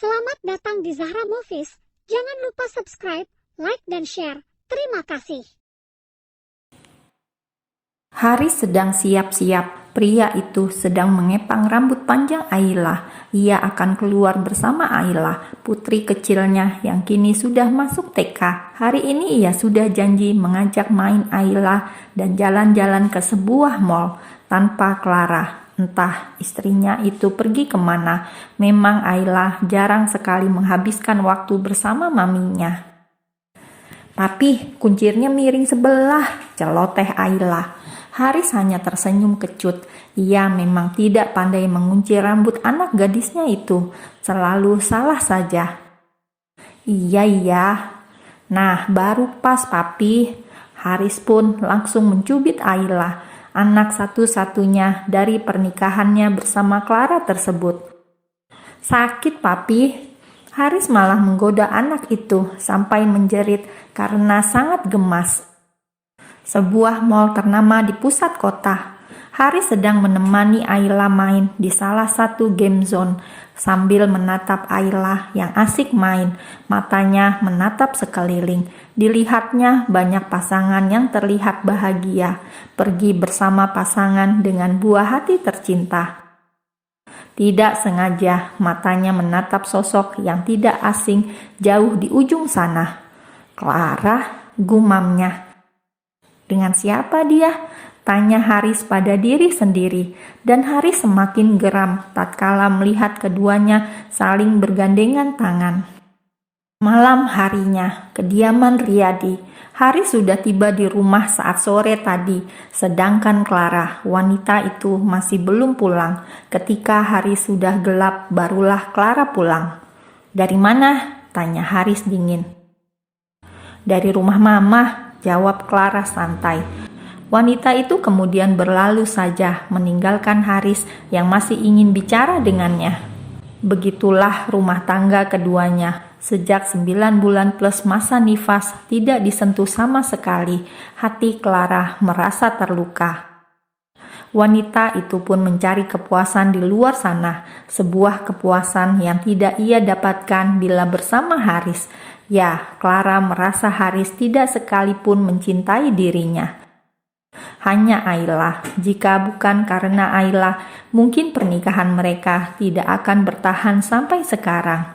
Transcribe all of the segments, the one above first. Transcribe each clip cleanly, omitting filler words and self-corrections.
Selamat datang di Zahra Movies. Jangan lupa subscribe, like, dan share. Terima kasih. Haris sedang siap-siap. Pria itu sedang mengepang rambut panjang Ayla. Ia akan keluar bersama Ayla, putri kecilnya yang kini sudah masuk TK. Hari ini ia sudah janji mengajak main Ayla dan jalan-jalan ke sebuah mall tanpa Clara. Entah istrinya itu pergi kemana. Memang Ayla jarang sekali menghabiskan waktu bersama maminya. "Papi, kuncirnya miring sebelah," celoteh Ayla. Haris hanya tersenyum kecut. Ia memang tidak pandai mengunci rambut anak gadisnya itu. Selalu salah saja. Iya. Nah, baru pas, Papi. Haris pun langsung mencubit Ayla, anak satu-satunya dari pernikahannya bersama Clara tersebut. "Sakit, Papi." Haris malah menggoda anak itu sampai menjerit karena sangat gemas. Sebuah mal ternama di pusat kota. Haris sedang menemani Ayla main di salah satu game zone sambil menatap Ayla yang asik main. Matanya menatap sekeliling. Dilihatnya banyak pasangan yang terlihat bahagia, pergi bersama pasangan dengan buah hati tercinta. Tidak sengaja matanya menatap sosok yang tidak asing jauh di ujung sana. "Clara," gumamnya. "Dengan siapa dia?" tanya Haris pada diri sendiri, dan Haris semakin geram tatkala melihat keduanya saling bergandengan tangan. Malam harinya, kediaman Riyadi. Haris sudah tiba di rumah saat sore tadi, sedangkan Clara, wanita itu, masih belum pulang. Ketika hari sudah gelap, barulah Clara pulang. "Dari mana?" tanya Haris dingin. "Dari rumah Mama," jawab Clara santai. Wanita itu kemudian berlalu saja, meninggalkan Haris yang masih ingin bicara dengannya. Begitulah rumah tangga keduanya. Sejak 9 bulan plus masa nifas tidak disentuh sama sekali. Hati Clara merasa terluka. Wanita itu pun mencari kepuasan di luar sana, sebuah kepuasan yang tidak ia dapatkan bila bersama Haris. Ya, Clara merasa Haris tidak sekalipun mencintai dirinya. Hanya Ayla. Jika bukan karena Ayla, mungkin pernikahan mereka tidak akan bertahan sampai sekarang.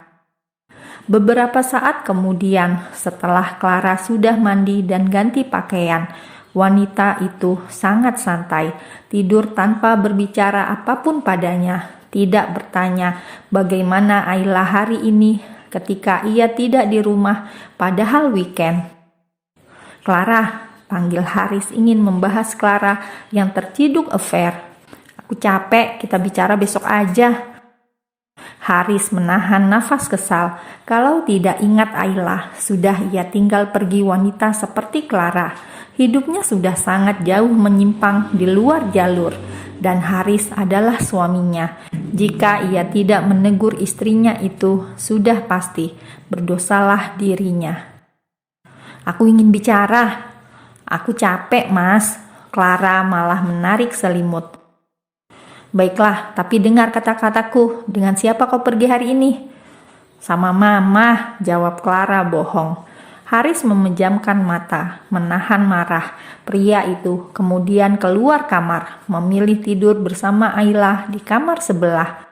Beberapa saat kemudian, setelah Clara sudah mandi dan ganti pakaian, wanita itu sangat santai, tidur tanpa berbicara apapun padanya, tidak bertanya bagaimana Ayla hari ini ketika ia tidak di rumah padahal weekend. "Clara," panggil Haris ingin membahas Clara yang terciduk affair. "Aku capek, kita bicara besok aja." Haris menahan nafas kesal. Kalau tidak ingat Ayla, sudah ia tinggal pergi wanita seperti Clara. Hidupnya sudah sangat jauh menyimpang di luar jalur, dan Haris adalah suaminya. Jika ia tidak menegur istrinya itu, sudah pasti berdosalah dirinya. "Aku ingin bicara." "Aku capek, Mas." Clara malah menarik selimut. "Baiklah, tapi dengar kata-kataku. Dengan siapa kau pergi hari ini?" "Sama Mama," jawab Clara bohong. Haris memejamkan mata, menahan marah. Pria itu kemudian keluar kamar, memilih tidur bersama Ayla di kamar sebelah.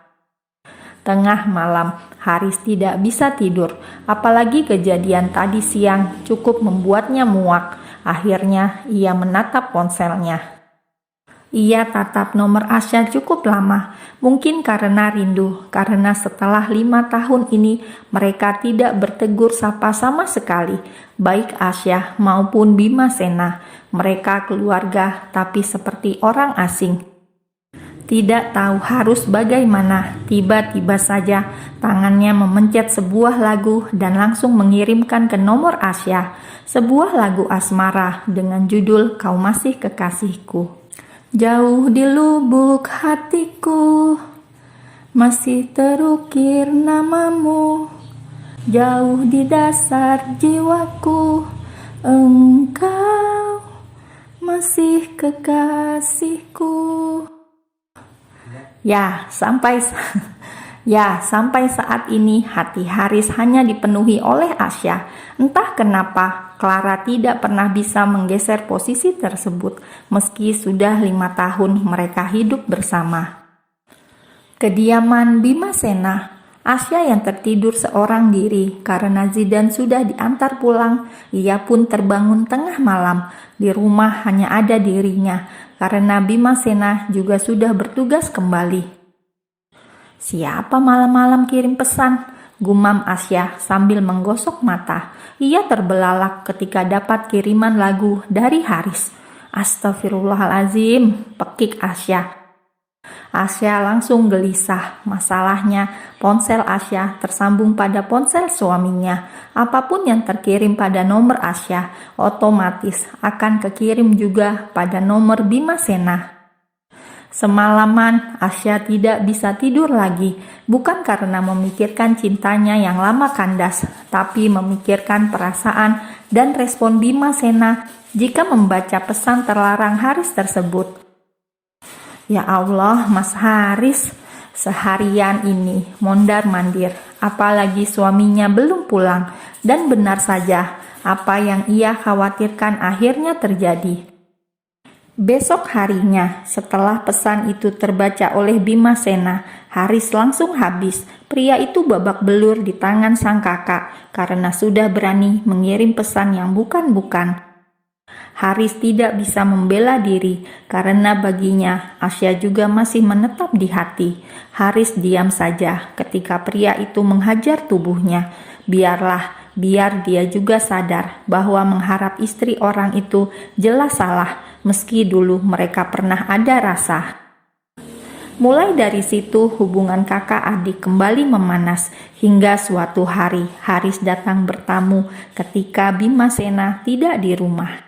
Tengah malam, Haris tidak bisa tidur, apalagi kejadian tadi siang cukup membuatnya muak. Akhirnya ia menatap ponselnya. Ia tatap nomor Asya cukup lama, mungkin karena rindu, karena setelah 5 tahun ini mereka tidak bertegur sapa sama sekali, baik Asya maupun Bima Sena. Mereka keluarga tapi seperti orang asing. Tidak tahu harus bagaimana, tiba-tiba saja tangannya memencet sebuah lagu dan langsung mengirimkan ke nomor Asya, sebuah lagu asmara dengan judul "Kau Masih Kekasihku." "Jauh di lubuk hatiku masih terukir namamu, jauh di dasar jiwaku engkau masih kekasihku." Ya, Ya, sampai saat ini hati Haris hanya dipenuhi oleh Asya. Entah kenapa, Clara tidak pernah bisa menggeser posisi tersebut, meski sudah 5 tahun mereka hidup bersama. Kediaman Bimasena. Asya yang tertidur seorang diri karena Zidan sudah diantar pulang. Ia pun terbangun tengah malam. Di rumah hanya ada dirinya karena Bimasena juga sudah bertugas kembali. Siapa malam-malam kirim pesan? Gumam Asya sambil menggosok mata. Ia terbelalak ketika dapat kiriman lagu dari Haris. Astagfirullahalazim, pekik Asya. Asya langsung gelisah. Masalahnya, ponsel Asya tersambung pada ponsel suaminya. Apapun yang terkirim pada nomor Asya, otomatis akan kekirim juga pada nomor Bimasena. Semalaman Asya tidak bisa tidur lagi, bukan karena memikirkan cintanya yang lama kandas, tapi memikirkan perasaan dan respon Bimasena jika membaca pesan terlarang Haris tersebut. Ya Allah, Mas Haris, seharian ini mondar-mandir, apalagi suaminya belum pulang, dan benar saja apa yang ia khawatirkan akhirnya terjadi. Besok harinya, setelah pesan itu terbaca oleh Bimasena, Haris langsung habis. Pria itu babak belur di tangan sang kakak karena sudah berani mengirim pesan yang bukan-bukan. Haris tidak bisa membela diri karena baginya Asya juga masih menetap di hati. Haris diam saja ketika pria itu menghajar tubuhnya. Biar dia juga sadar bahwa mengharap istri orang itu jelas salah, meski dulu mereka pernah ada rasa. Mulai dari situ hubungan kakak adik kembali memanas hingga suatu hari Haris datang bertamu ketika Bimasena tidak di rumah.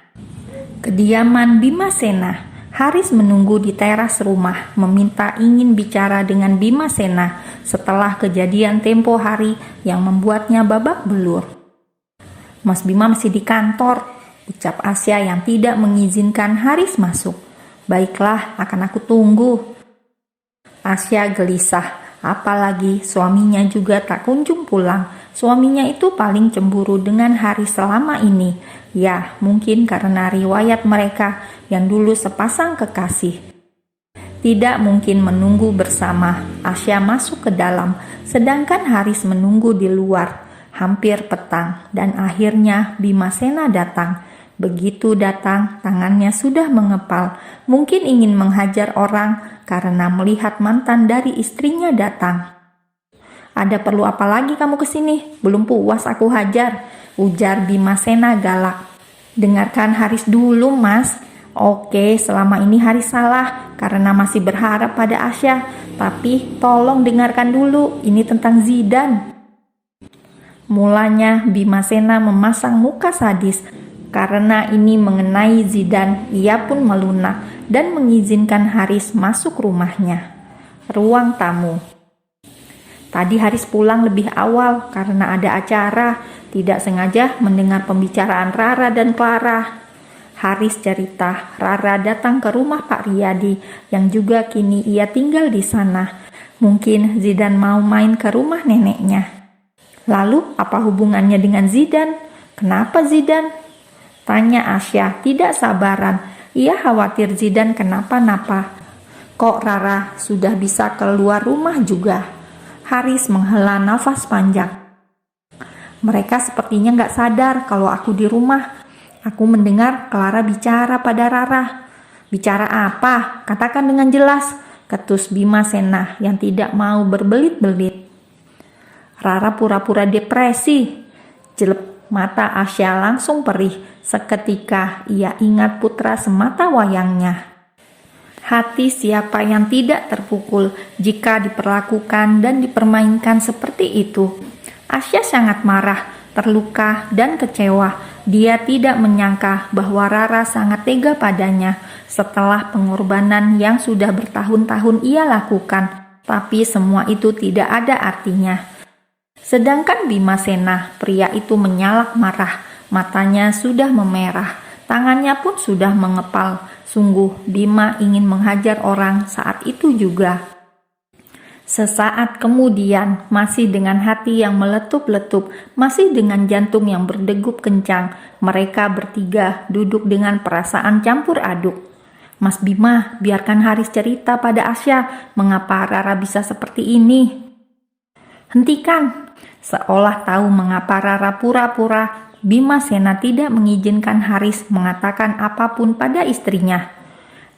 Kediaman Bimasena. Haris menunggu di teras rumah, meminta ingin bicara dengan Bimasena setelah kejadian tempo hari yang membuatnya babak belur. Mas Bima masih di kantor, ucap Asya yang tidak mengizinkan Haris masuk. Baiklah, akan aku tunggu. Asya gelisah, apalagi suaminya juga tak kunjung pulang. Suaminya itu paling cemburu dengan Haris selama ini. Ya, mungkin karena riwayat mereka yang dulu sepasang kekasih. Tidak mungkin menunggu bersama. Asya masuk ke dalam, sedangkan Haris menunggu di luar. Hampir petang, dan akhirnya Bimasena datang. Begitu datang, tangannya sudah mengepal. Mungkin ingin menghajar orang karena melihat mantan dari istrinya datang. Ada perlu apa lagi kamu kesini? Belum puas aku hajar, ujar Bimasena galak. Dengarkan Haris dulu, Mas. Oke, selama ini Haris salah karena masih berharap pada Asya. Tapi tolong dengarkan dulu, ini tentang Zidan. Mulanya Bimasena memasang muka sadis. Karena ini mengenai Zidan, ia pun melunak dan mengizinkan Haris masuk rumahnya. Ruang tamu. Tadi Haris pulang lebih awal karena ada acara, tidak sengaja mendengar pembicaraan Rara dan Clara. Haris cerita, Rara datang ke rumah Pak Riyadi yang juga kini ia tinggal di sana. Mungkin Zidan mau main ke rumah neneknya. Lalu apa hubungannya dengan Zidan? Kenapa Zidan? Tanya Asya tidak sabaran. Ia khawatir Zidan kenapa-napa. Kok Rara sudah bisa keluar rumah juga? Haris menghela nafas panjang. Mereka sepertinya gak sadar kalau aku di rumah. Aku mendengar Clara bicara pada Rara. Bicara apa? Katakan dengan jelas, ketus Bimasena yang tidak mau berbelit-belit. Rara pura-pura depresi. Jelek mata Asya langsung perih. Seketika ia ingat putra semata wayangnya. Hati siapa yang tidak terpukul jika diperlakukan dan dipermainkan seperti itu. Asya sangat marah, terluka, dan kecewa. Dia tidak menyangka bahwa Rara sangat tega padanya setelah pengorbanan yang sudah bertahun-tahun ia lakukan. Tapi semua itu tidak ada artinya. Sedangkan Bimasena, pria itu menyalak marah. Matanya sudah memerah, tangannya pun sudah mengepal. Sungguh Bima ingin menghajar orang saat itu juga. Sesaat kemudian, masih dengan hati yang meletup-letup, masih dengan jantung yang berdegup kencang, mereka bertiga duduk dengan perasaan campur aduk. Mas Bima, biarkan Haris cerita pada Asya, mengapa Rara bisa seperti ini. Hentikan! Seolah tahu mengapa Rara pura-pura, Bima Sena tidak mengizinkan Haris mengatakan apapun pada istrinya.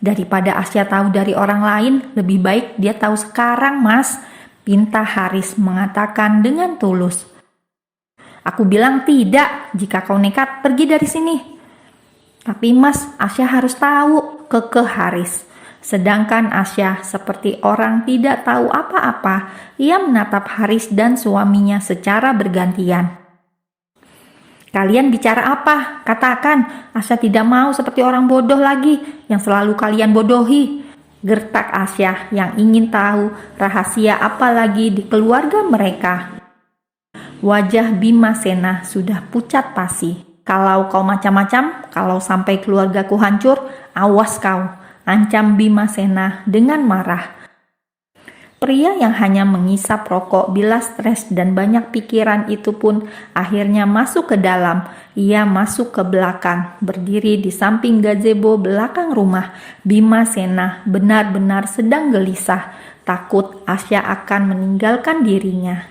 Daripada Asya tahu dari orang lain, lebih baik dia tahu sekarang, Mas, pinta Haris mengatakan dengan tulus. Aku bilang tidak, jika kau nekat pergi dari sini. Tapi Mas, Asya harus tahu, kekeh Haris. Sedangkan Asya seperti orang tidak tahu apa-apa, ia menatap Haris dan suaminya secara bergantian. Kalian bicara apa? Katakan, Asya tidak mau seperti orang bodoh lagi yang selalu kalian bodohi. Gertak Asya yang ingin tahu rahasia apa lagi di keluarga mereka. Wajah Bima Sena sudah pucat pasi. Kalau kau macam-macam, kalau sampai keluargaku hancur, awas kau, ancam Bima Sena dengan marah. Pria yang hanya mengisap rokok bila stres dan banyak pikiran itu pun akhirnya masuk ke dalam. Ia masuk ke belakang, berdiri di samping gazebo belakang rumah. Bima Sena benar-benar sedang gelisah, takut Asya akan meninggalkan dirinya.